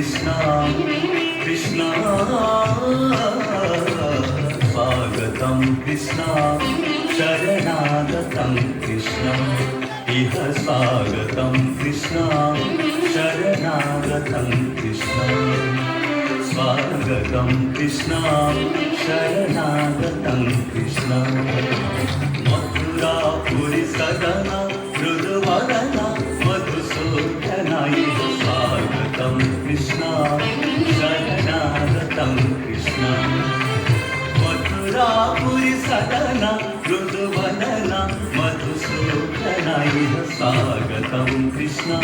कृष्णा कृष्णा स्वागतं कृष्णा शरणागतं कृष्णा इह स्वागतं कृष्णा शरणागतं कृष्णा स्वागतं कृष्णा शरणागतं कृष्णा मथुरापुरी सदना मृदुवदना मधुसूदना इह स्वागतं कृष्णा शरणागतं कृष्णा मथुरापुरी सदना मृदुवदना मधुसूदना इह स्वागतं कृष्णा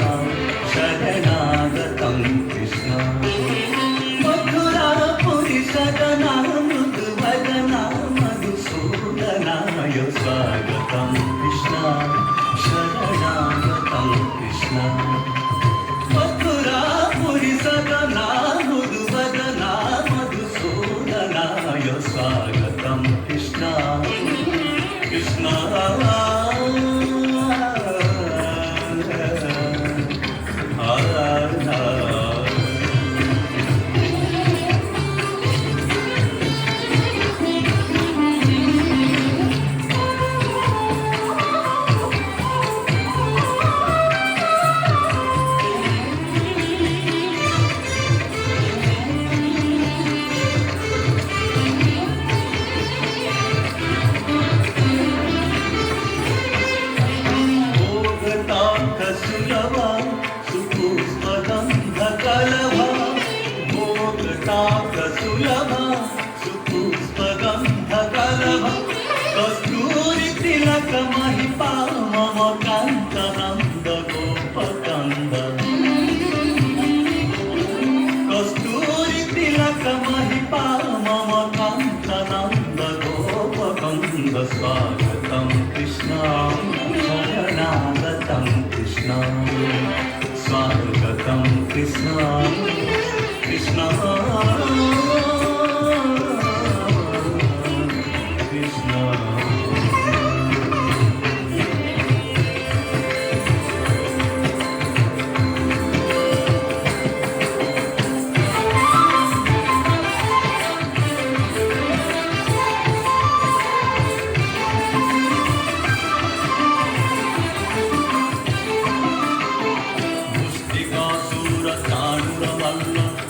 शरणागतं कृष्णा मथुरापुरी सदना मृदुवदना मधुसूदनाय स्वागतं कृष्णा शरणागतं कृष्णा मथुरापुरी सदना मृदुवदना मधुसूदनाय स्वागतं कृष्णा कृष्णा सुलभा सुपुष्पगन्धकलभा कस्तूरी तिलक महिपा मम कान्तनन्द गोपकन्द कस्तूरी तिलक महिपा मम कान्तनन्द गोपकन्द स्वागतं कृष्णा शरणागतं कृष्णा स्वागतं कृष्णा कृष्णा कृष्णा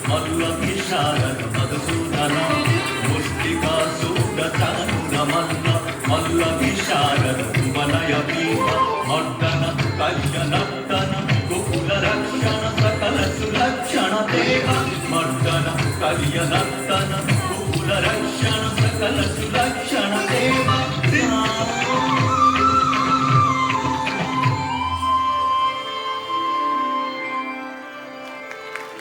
मल्लभिशारद मधुसूदन मुष्टिकासूरचारुरमल्ल मल्लभिशारद वलय पीठ मर्दन कल्यनर्दन गोकुलरक्षण सकल सुलक्षण देह मर्दन कल्यनर्दन